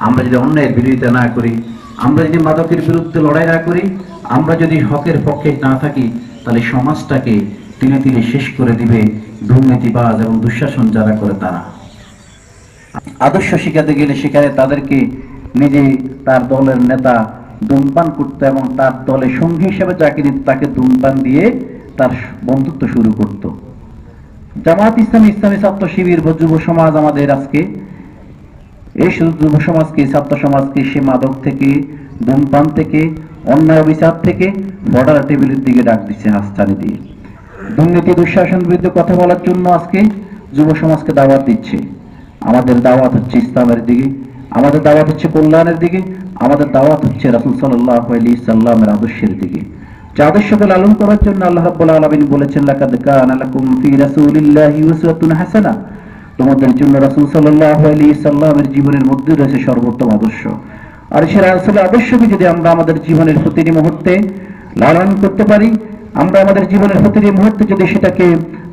আমরা যদি অন্যায়ের বিরোধিতা না করি, আমরা যদি মাদকের বিরুদ্ধে লড়াই না করি, আমরা যদি হকের পক্ষে না থাকি, তাহলে সমাজটাকে ধীরে ধীরে শেষ করে দিবে দুর্নীতিবাজ এবং দুঃশাসন যারা করে তারা। আদর্শ শিখাতে গেলে সেখানে তাদেরকে নিজে তার দলের নেতা ধূমপান করত এবং তার দলের সঙ্গী হিসেবে যাকে দিত তাকে ধূমপান দিয়ে তার বন্ধুত্ব শুরু করত। জামাত ইসলামী, ইসলামী ছাত্র শিবির বা যুব সমাজ আমাদের আজকে এই শুধু যুব সমাজকে, ছাত্র সমাজকে সে মাদক থেকে, ধূমপান থেকে, অন্যায় বিচার থেকে বর্ডার টেবিলের দিকে ডাক দিচ্ছে হাসতানি দিয়ে। দুর্নীতি দুঃশাসন বিরুদ্ধে কথা বলার জন্য আজকে যুব সমাজকে দাওয়াত দিচ্ছে। আমাদের দাওয়াত হচ্ছে ইসলামের দিকে, আমাদের দাওয়াত হচ্ছে কল্যাণের দিকে, আমাদের দাওয়াত হচ্ছে রাসূল সাল্লাল্লাহু আলাইহি সাল্লামের আদর্শের দিকে। যে আদর্শকে লালন করার জন্য আল্লাহ রাব্বুল আলামিন বলেছেন, লাকাদ কানা লাকুম ফি রাসূলিল্লাহি উসওয়াতুন হাসানাহ, তোমাদের জন্য রাসূল সাল্লাল্লাহু আলাইহি সাল্লামের জীবনের মধ্যে রয়েছে সর্বোত্তম আদর্শ। আর সেই রাসূলের আদর্শকে যদি আমরা আমাদের জীবনের প্রতিটি মুহূর্তে লালন করতে পারি, আমরা আমাদের জীবনের প্রতিটি মুহূর্তে যদি সেটাকে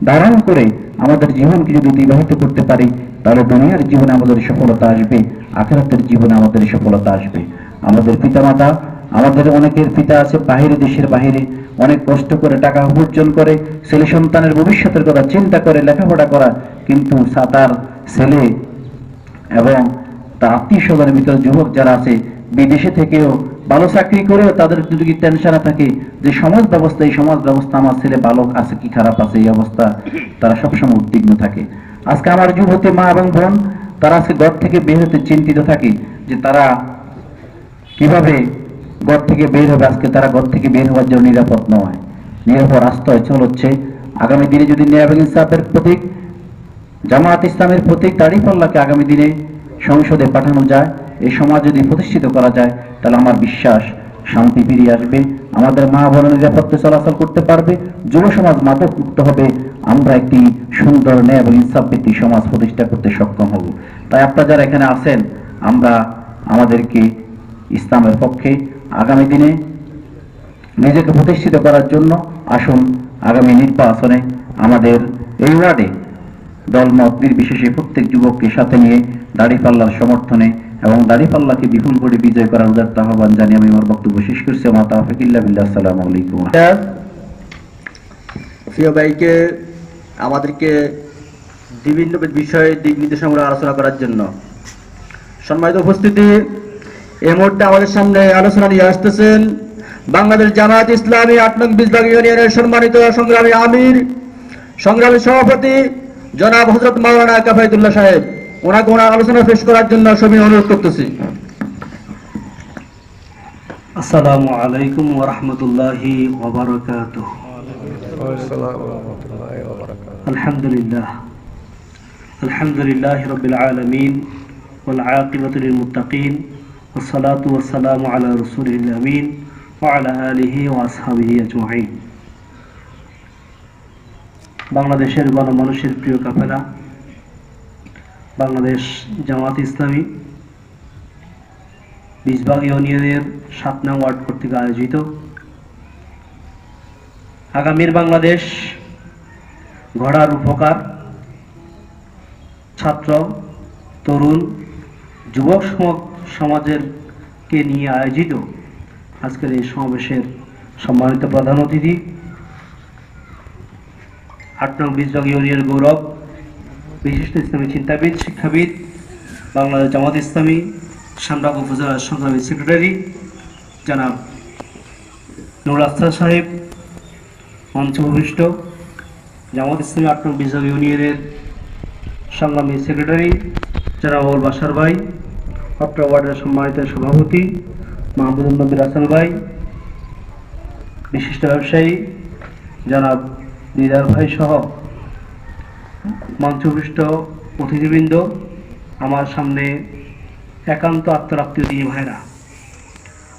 ধারণ করে আমাদের জীবনকে যদি অতিবাহিত করতে পারি, তাহলে দুনিয়ার জীবনে আমাদের সফলতা আসবে, আখিরাতের জীবনে আমাদের সফলতা আসবে। আমাদের পিতামাতা, আমাদের অনেকের পিতা আছে বাহিরে, দেশের বাহিরে অনেক কষ্ট করে টাকা উপার্জন করে, ছেলে সন্তানের ভবিষ্যতের কথা চিন্তা করে লেখাপড়া করা, কিন্তু তার ছেলে এবং তার আত্মীয় স্বজনের ভিতরে যুবক যারা আছে বিদেশে থেকেও ভালো চাকরি করেও তাদের যদি টেনশনে থাকে যে সমাজ ব্যবস্থা, এই সমাজ ব্যবস্থা আমার ছেলে ভালো আছে কি খারাপ আছে, এই অবস্থা তারা সবসময় উদ্বিগ্ন থাকে। আজকে আমার যুবতী মা এবং বোন তারা আজকে ঘর থেকে বের হতে চিন্তিত থাকে যে তারা কিভাবে ঘর থেকে বের হবে। আজকে তারা ঘর থেকে বের হওয়ার জন্য নিরাপদ নয়, নিরাপদ আশ্রয় হচ্ছে আগামী দিনে যদি ন্যায় ইনসাফের প্রতীক, জামাত ইসলামের প্রতীক দাঁড়িপাল্লাকে আগামী দিনে সংসদে পাঠানো যায়, এই সমাজ যদি প্রতিষ্ঠিত করা যায়, তাহলে আমার বিশ্বাস শান্তি ফিরিয়ে আসবে, আমাদের মা বোনের নিরাপদে চলাচল করতে পারবে, যুব সমাজ মাদক মুক্ত হবে, আমরা একটি সুন্দর ন্যায় এবং ইনসাফ ভিত্তিক সমাজ প্রতিষ্ঠা করতে সক্ষম হব। তাই আপনারা যারা এখানে আছেন, আমরা আমাদেরকে ইসলামের পক্ষে আগামী দিনে নিজেকে প্রতিষ্ঠিত করার জন্য আসুন আগামী নির্বাচনে আমাদের এই ওয়ার্ডে দলমত নির্বিশেষে প্রত্যেক যুবককে সাথে নিয়ে দাঁড়িপাল্লার সমর্থনে এবং দাঁড়িপাল্লাকে বিপুল করে বিজয় করার উদাত্ত আহ্বান জানিয়ে আমি আমার বক্তব্য শেষ করছি। মা তাওফিক ইল্লা বিল্লাহ। আসসালামু আলাইকুম। প্রিয় ভাইকে আমাদেরকে বিভিন্ন বিষয়ে দিক নির্দেশনা আলোচনা করার জন্য সম্মানিত উপস্থিতি, এই মুহূর্তে আমাদের সামনে আলোচনা নিয়ে আসতেছেন বাংলাদেশ জামাত ইসলামী ৮ নং বিজবাগ ইউনিয়নের সম্মানিত সংগ্রামী আমির, সংগ্রামী সভাপতি জনাব হযরত মাওলানা কাফায়েতুল্লাহ সাহেব। ওনাকে ওনার আলোচনা পেশ করার জন্য সবিনয় অনুরোধ করতেছি। আসসালামু আলাইকুম ওয়া রাহমাতুল্লাহি ওয়া বারাকাতুহু। আলহামদুলিল্লাহ, আলহামদুলিল্লাহি রাব্বিল আলামিন ওয়াল আকিবাতু লিল মুত্তাকিন ওয়াস সালাতু ওয়াস সালামু আলা রাসূলিল আমিন ওয়া আলা আলিহি ওয়া আসহাবিহি আজমাইন। বাংলাদেশের গণমানুষের প্রিয় কাফেলা বাংলাদেশ জামাত ইসলামী বিজবাগ ইউনিয়নের ৭ নং ওয়ার্ড কর্তৃক আয়োজিত আগামীর বাংলাদেশ গড়ার উপকার ছাত্র, তরুণ, যুবক সমাজেরকে নিয়ে আয়োজিত আজকের এই সমাবেশের সম্মানিত প্রধান অতিথি, ৮ নং বিজবাগ ইউনিয়নের গৌরব, বিশিষ্ট ইসলামী চিন্তাবিদ, শিক্ষাবিদ, বাংলাদেশ জামাত ইসলামী শামবাগ উপজেলার সংগ্রামী সেক্রেটারি জনাব নুরুল আফসার সাহেব, মঞ্চভূমিষ্ঠ জামাত ইসলামী ৮ নং বিজবাগ ইউনিয়নের সংগ্রামী সেক্রেটারি জনাব আবুল বাশার ভাই, অত্র ওয়ার্ডের সম্মানিত সভাপতি মাহমুদুল নবীর হাসান ভাই, বিশিষ্ট ব্যবসায়ী জনাব দিদার ভাই সহ মঞ্চভূমিষ্ঠ অতিথিবৃন্দ, আমার সামনে একান্ত আত্মরাত্মীয় দিয়ে ভাইরা,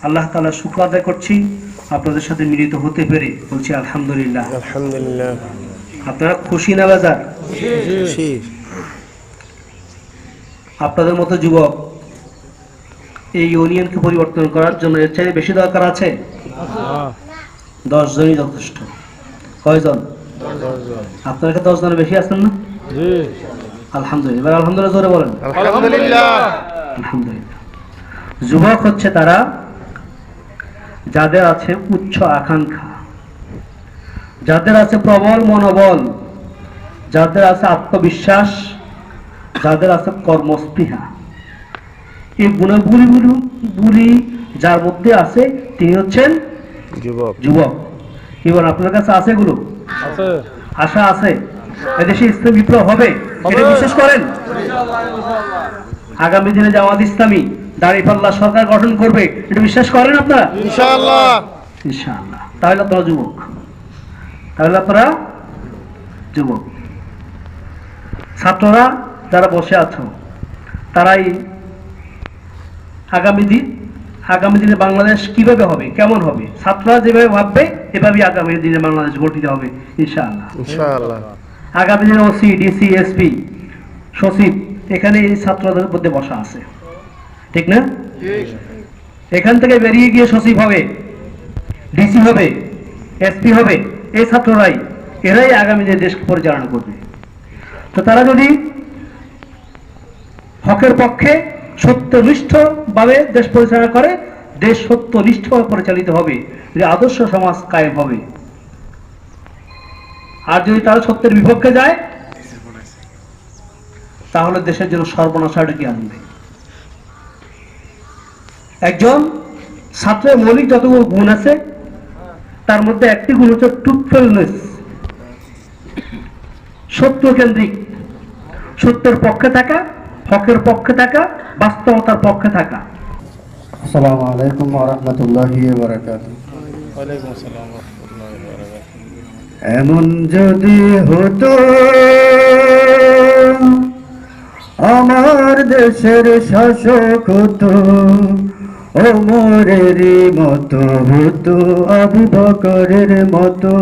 আল্লাহ তাআলা শুকর আদায় করছি আপনাদের সাথে মিলিত হতে পেরে। বলছি আলহামদুলিল্লাহ। আলহামদুলিল্লাহ। আপনারা খুশি না বেজার? আপনাদের মতো যুবক এই ইউনিয়নকে পরিবর্তন করার জন্য এর চাইতে বেশি দরকার আছে? 10 জনই যথেষ্ট। কয়জন? আপনার কাছে 10 জনের বেশি আছেন না? আলহামদুলিল্লাহ। আলহামদুলিল্লাহ জোরে বলেন। আলহামদুলিল্লাহ। আলহামদুলিল্লাহ। যুবক হচ্ছে তারা যাদের আছে উচ্চ আকাঙ্ক্ষা, যাদের আছে প্রবল মনোবল, যাদের আছে আত্মবিশ্বাস, যাদের আছে কর্মস্পৃহা। এই গুণগুলি যার মধ্যে আছে তিনি হচ্ছেন যুবক। এবার আপনার কাছে আছে এগুলো? আশা আছে এদেশে ইসলাম বিপ্লব হবে, এটা বিশ্বাস করেন? আগামী দিনে জামাত ইসলামী দাঁড়িপাল্লা সরকার গঠন করবে, এটা বিশ্বাস করেন আপনারা? ইনশাআল্লাহ। ইনশাআল্লাহ। তাহলে আপনারা যুবক, তাহলে আপনারা যুবক। ছাত্ররা যারা বসে আছো তারাই আগামী দিনে বাংলাদেশ কিভাবে হবে, কেমন হবে, ছাত্ররা যেভাবে ভাববে এভাবেই আগামী দিনে বাংলাদেশ গঠিত হবে ইনশাআল্লাহ। আগামী দিনে ওসি, ডিসি, এসপি, সচিব এখানে এই ছাত্রদের মধ্যে বসা আছে, ঠিক না? এখান থেকে বেরিয়ে গিয়ে সচিব হবে, ডিসি হবে, এসপি হবে, এই ছাত্ররাই, এরাই আগামী দিনে দেশ পরিচালনা করবে। তো তারা যদি হকের পক্ষে সত্যনিষ্ঠ ভাবে দেশ পরিচালনা করে, দেশ সত্যনিষ্ঠভাবে পরিচালিত হবে, যে আদর্শ সমাজ কায়েম হবে। আর যদি তারা সত্যের বিপক্ষে যায় তাহলে দেশের জন্য সর্বনাশা ডেকে আনবে। একজন ছাত্রের মৌলিক যতগুলো গুণ আছে তার মধ্যে একটি গুণ হচ্ছে ট্রুথফুলনেস, সত্য কেন্দ্রিক, সত্যের পক্ষে থাকা, হকের পক্ষে থাকা, বাস্তবতার পক্ষে থাকা। আসসালামু আলাইকুম ওয়া রাহমাতুল্লাহি ওয়া বারাকাতুহু। ওয়ালাইকুম আসসালাম ওয়া রাহমাতুল্লাহি ওয়া বারাকাতুহু। এমন যদি হতো আমার দেশের শাসক হতো, ওমরেরই মতো হতো, আবু বকরের মতো।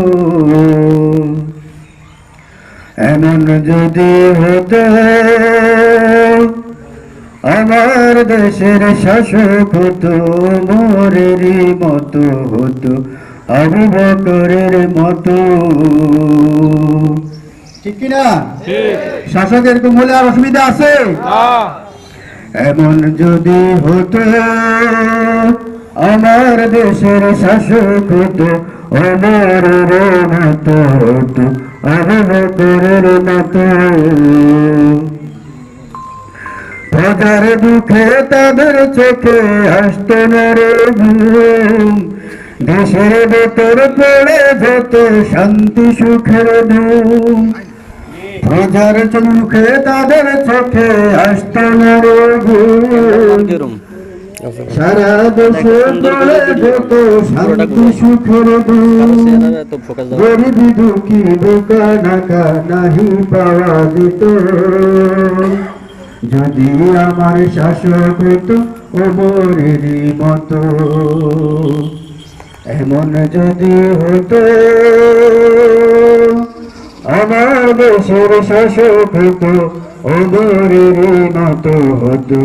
এমন যদি হতো আমার দেশের শাসক হতো, ওমরেরই মতো হতো, আবু বকরের মতো। ঠিক কিনা? শাসক এরকম হলে আর অসুবিধা আছে? এমন যদি হতো আমার দেশের শাসক হতো, ওমরের মতো হতো, আবু বকরের মতো। প্রজার দুঃখে তাদের চোখে আসতো না রে ঘুম, দেশের ভেতর পড়ে যেত শান্তি সুখের ধুম। প্রজার মুখে তাদের চোখে আসতো না রে ঘুম, সারা দেশে পড়ে যেত শান্তি সুখের ধুম। গরিব দুঃখী বোকা নাকা নাহি পাওয়া যেত, যদি আমার শাসক হতো ওমরেরই মতো। এমন যদি হতো আমার দেশের শাসক হতো, ওমরেরই মতো হতো,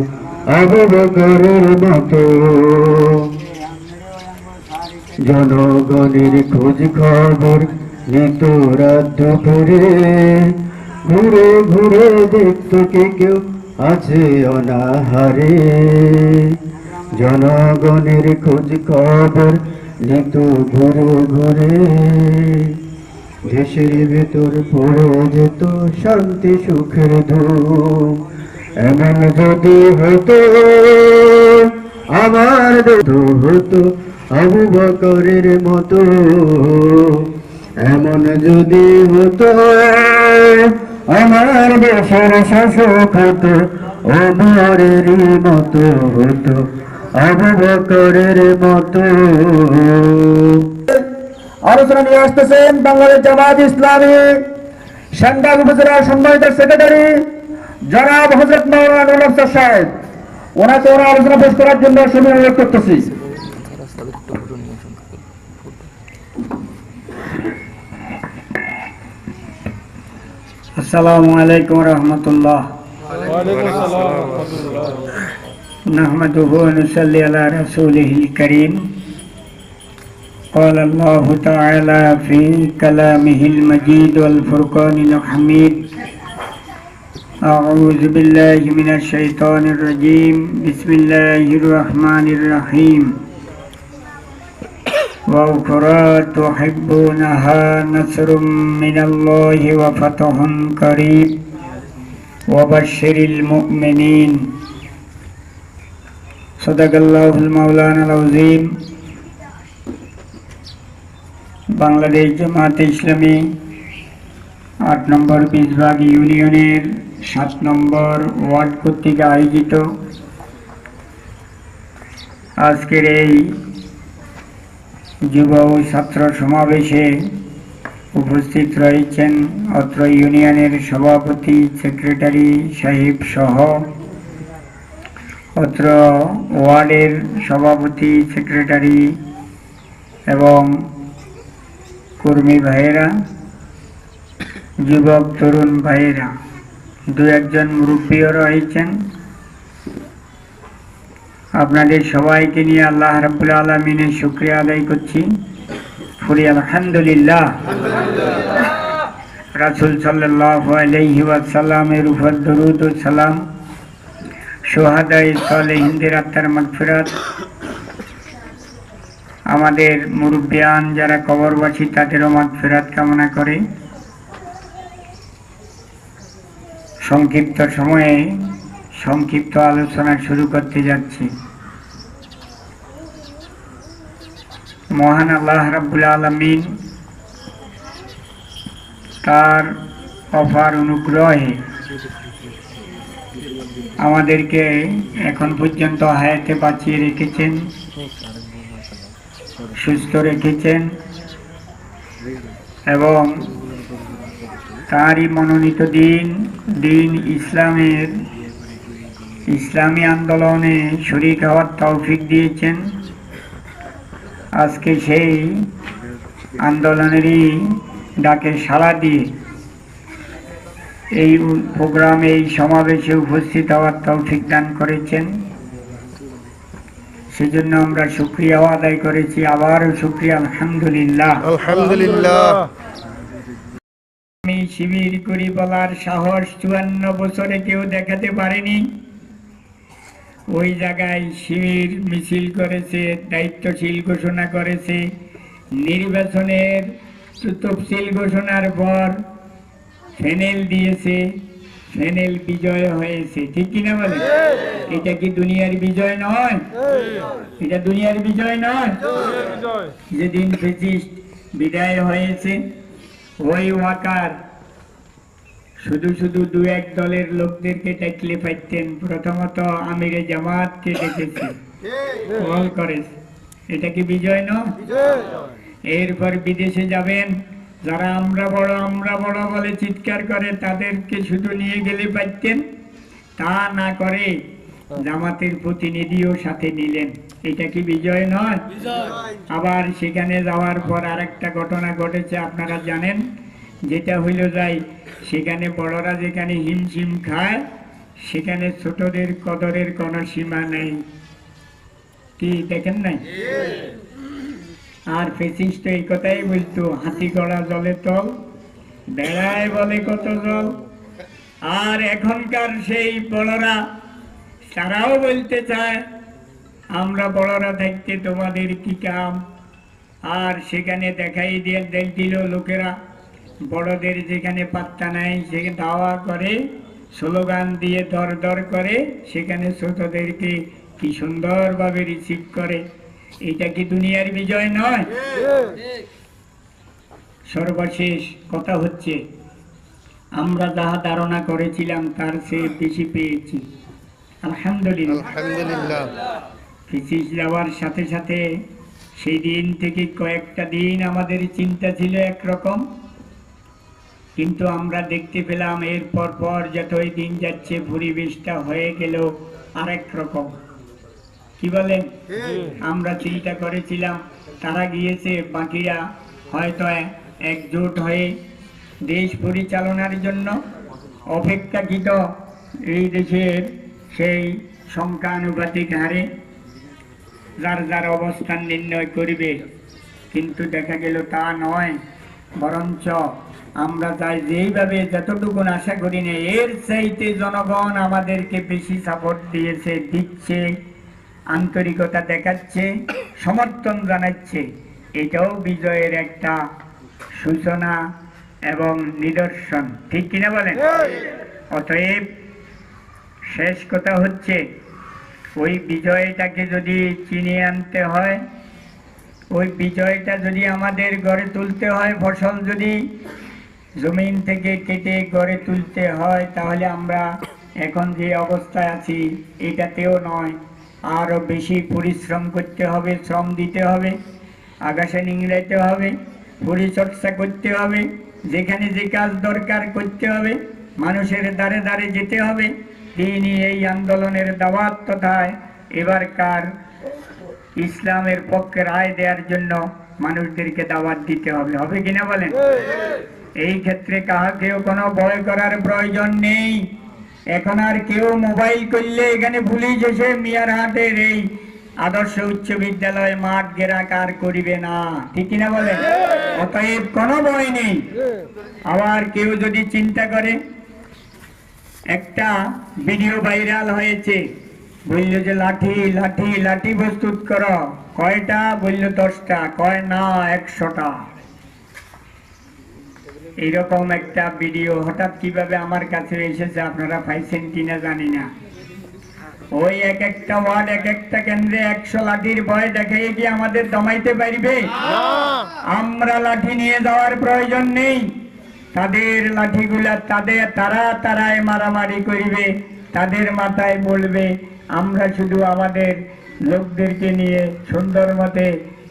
আবু বকরের মতো। জনগণের খোঁজ খবর নিত রাত দুপুরে, ঘুরে ঘুরে দেখতো কে কেউ আছে অনাহারে। জনগণের খোঁজ খবর নিত ঘুরে ঘুরে, দেশের ভেতর পড়ে যেত শান্তি সুখের ধুম। এমন যদি হতো আমার দেশ হতো আবু বকরের মতো। এমন যদি হতো আমার দেশের শাসক হতো, ওমরেরই মতো হতো, আবু বকরের মতো। আলোচনা নিয়ে আসতেছেন বাংলাদেশ জামাত ইসলামী সান্ডাল উপজেলার সম্মানিত সেক্রেটারি জনাব হযরত মাওলানা নুরুল আফসার সাহেব। ওনাকে ওনার আলোচনা পেশ করার জন্য আমি অনুরোধ করতেছি। আসসালামু আলাইকুম ওয়া রাহমাতুল্লাহ। ওয়ালাইকুম আসসালাম ওয়া রাহমাতুল্লাহ। নাহমাদুহু ওয়া নুসাল্লি আলা রাসূলিহিল কারীম। قال الله تعالى في كلامه المجيد والفرقان الحميد أعوذ بالله من الشيطان الرجيم بسم الله الرحمن الرحيم وأخرى تحبونها نصر من الله وفتح قريب وبشر المؤمنين صدق الله المولانا العظيم বাংলাদেশ জামাত ইসলামী ৮ নম্বর বীজবাগ ইউনিয়নের ৭ নম্বর ওয়ার্ড কর্তৃক আয়োজিত আজকের এই যুব ও ছাত্র সমাবেশে উপস্থিত রয়েছেন অত্র ইউনিয়নের সভাপতি সেক্রেটারি সাহেব সহ অত্র ওয়ার্ডের সভাপতি সেক্রেটারি এবং কর্মী ভাইয়েরা, যুবক তরুণ ভাইয়েরা, দু একজন মুরব্বীও রয়েছেন। আপনাদের সবাইকে নিয়ে আল্লাহ রাব্বুল আলামিনের শুকরিয়া আদায় করছি। ফুরি আলহামদুলিল্লাহ। রাসূল সাল্লাল্লাহু আলাইহি ওয়াসাল্লামের উপর দরুদ ও সালাম, শুহাদায়ে সালেহিনদের আত্মার মাগফিরাত, আমাদের মুরব্বিয়ান যারা কবরবাসী তাদেরও মাগফিরাত কামনা করে সংক্ষিপ্ত সময়ে সংক্ষিপ্ত আলোচনা শুরু করতে যাচ্ছি। মহান আল্লাহ রাব্বুল আলামিন তার অপার অনুগ্রহে আমাদেরকে এখন পর্যন্ত হায়াতে বাঁচিয়ে রেখেছেন, সুস্থ রেখেছেন এবং তারই মনোনীত দিন ইসলামী আন্দোলনে শরীক হওয়ার তৌফিক দিয়েছেন। আজকে সেই আন্দোলনেরই ডাকে সাড়া দিয়ে এই প্রোগ্রামে, এই সমাবেশে উপস্থিত হওয়ার তৌফিক দান করেছেন। সেজন্য আমরা শুকরিয়াও আদায় করেছি, আবারও শুকরিয়া আলহামদুলিল্লাহ। আলহামদুলিল্লাহ। আমি শিবির করি বলার সাহস 54 বছরে কেউ দেখাতে পারেনি। ওই জায়গায় শিবির মিছিল করেছে, দায়িত্বশীল ঘোষণা করেছে, নির্বাচনের তফসিল ঘোষণার পর প্যানেল দিয়েছে, প্যানেল বিজয় হয়েছে। ঠিক কিনা বলে? এটা কি দুনিয়ার বিজয় নয়? এটা দুনিয়ার বিজয় নয়? যেদিন ফ্যাসিস্ট বিদায় হয়েছে, ওই ওয়াকার শুধু দু এক দলের লোকদেরকে ডাকলে পাইতেন। প্রথমত আমিরে জামাতকে ডেকেছে, কল করেছে। এটা কি বিজয় নয়? এরপর বিদেশে যাবেন, যারা আমরা বড় বলে চিৎকার করে তাদেরকে শুধু নিয়ে গেলে পাইতেন। তা না করে জামাতের প্রতিনিধিও সাথে নিলেন। এটা কি বিজয় নয়? আবার সেখানে যাওয়ার পর আরেকটা ঘটনা ঘটেছে, আপনারা জানেন, যেটা হইল যাই সেখানে বড়রা যেখানে হিমশিম খায়, সেখানে ছোটদের কদরের কোনো সীমা নেই। কি দেখেন নাই? আর ফ্যাসিস্ট এই কথাই বলতো, হাতি গড়া জলে তল, বেড়ায় বলে কত জল। আর এখনকার সেই বড়রা তারাও বলতে চায় আমরা বড়রা থাকতে তোমাদের কি কাম। আর সেখানে দেখাই দিল লোকেরা, বড়দের যেখানে পাত্তা নাই সেখানে দাওয়া করে, স্লোগান দিয়ে দর করে, সেখানে ছোটদেরকে কি সুন্দরভাবে রিসিভ করে। এটা কি দুনিয়ার বিজয় নয়? সর্বশেষ কথা হচ্ছে, আমরা যাহা ধারণা করেছিলাম তার চেয়ে বেশি পেয়েছি, আলহামদুলিল্লাহ। ফিসিস যাওয়ার সাথে সাথে সেই দিন থেকে কয়েকটা দিন আমাদের চিন্তা ছিল একরকম, কিন্তু আমরা দেখতে পেলাম এর পর যতই দিন যাচ্ছে পরিবেশটা হয়ে গেল আরেক রকম। কি বলেন? আমরা চিন্তা করেছিলাম তারা গিয়েছে, বাকিরা হয়তো একজোট হয়ে দেশ পরিচালনার জন্য অপেক্ষাকৃত এই দেশের সেই সংখ্যানুপাতিক হারে যার অবস্থান নির্ণয় করবে। কিন্তু দেখা গেল তা নয়, বরঞ্চ আমরা চাই যেইভাবে যতটুকু আশা করি না এর চাইতে জনগণ আমাদেরকে বেশি সাপোর্ট দিচ্ছে, আন্তরিকতা দেখাচ্ছে, সমর্থন জানাচ্ছে। এটাও বিজয়ের একটা সূচনা এবং নিদর্শন, ঠিক কিনা বলেন? অতএব শেষ কথা হচ্ছে, ওই বিজয়টাকে যদি চিনিয়ে আনতে হয়, ওই বিজয়টা যদি আমাদের গড়ে তুলতে হয়, ফসল যদি জমিন থেকে কেটে গড়ে তুলতে হয়, তাহলে আমরা এখন যে অবস্থায় আছি এটাতেও নয়, আরও বেশি পরিশ্রম করতে হবে, শ্রম দিতে হবে, আকাশে নিংড়াইতে হবে, পরিচর্যা করতে হবে, যেখানে যে কাজ দরকার করতে হবে, মানুষের দ্বারে দ্বারে যেতে হবে। তিনি এই আন্দোলনের দাওয়াত তথা এবারকার ইসলামের পক্ষে রায় দেওয়ার জন্য মানুষদেরকে দাওয়াত দিতে হবে, হবে কিনা বলেন? এই ক্ষেত্রে কাহাকেও কোনো ভয় করার প্রয়োজন নেই। এখন আর কেউ মোবাইল করলে এখানে পুলিশ এসে মিয়ারহাটের এই আদর্শ উচ্চ বিদ্যালয় মাঠ ঘেরা কার করিবে না, ঠিক কিনা বলেন? অতএব কোনো ভয় নেই। আবার কেউ যদি চিন্তা করে, একটা ভিডিও ভাইরাল হয়েছে, বললো যে লাঠি লাঠি লাঠি প্রস্তুত করো, কয়টা? বললো 10টা, কয় না 100টা। এইরকম একটা ভিডিও হঠাৎ কিভাবে আমার কাছে এসেছে, আপনারা পাইছেন কিনা জানি না। ওই এক একটা ওয়ার্ড, এক একটা কেন্দ্রে 100 লাঠির ভয় দেখাইয়ে কি আমাদের দমাইতে পারবে? আমরা লাঠি নিয়ে যাওয়ার প্রয়োজন নেই। তাদের লাঠিগুলা তারাই মারামারি করিবে, তাদের মাথায় বলবে। আমরা শুধু আমাদের লোকদেরকে নিয়ে সুন্দর মতে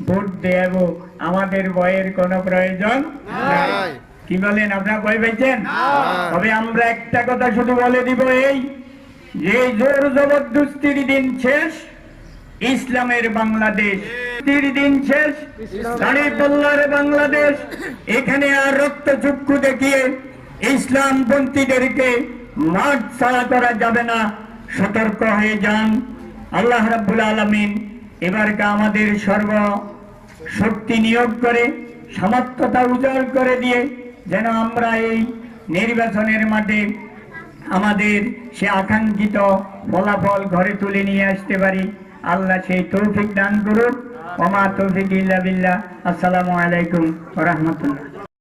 ভোট দেব, আমাদের ভয়ের কোনো প্রয়োজন নাই। কি বলেন, আপনারা ভয় পাইছেন? তবে আমরা একটা কথা শুধু বলে দিব, এই যে জোর জবরদস্তির দিন শেষ, ইসলামের বাংলাদেশ দিন শেষ, দাঁড়িপাল্লার বাংলাদেশ। এখানে আর রক্তচক্ষু দেখিয়ে ইসলামপন্থীদেরকে মাঠ ছাড়া করা যাবে না, সতর্ক হয়ে যান। আল্লাহ রাব্বুল আলামিন এবারকে আমাদের সর্ব শক্তি নিয়োগ করে, সামর্থ্যতা উজাড় করে দিয়ে যেন আমরা এই নির্বাচনের মাঠে আমাদের সে আকাঙ্ক্ষিত ফলাফল ঘরে তুলে নিয়ে আসতে পারি। আল্লাহ সেই তৌফিক দান করুন। ওমা তৌফিক ইল্লা বিল্লাহ। আসসালামু আলাইকুম ওয়া রাহমাতুল্লাহ।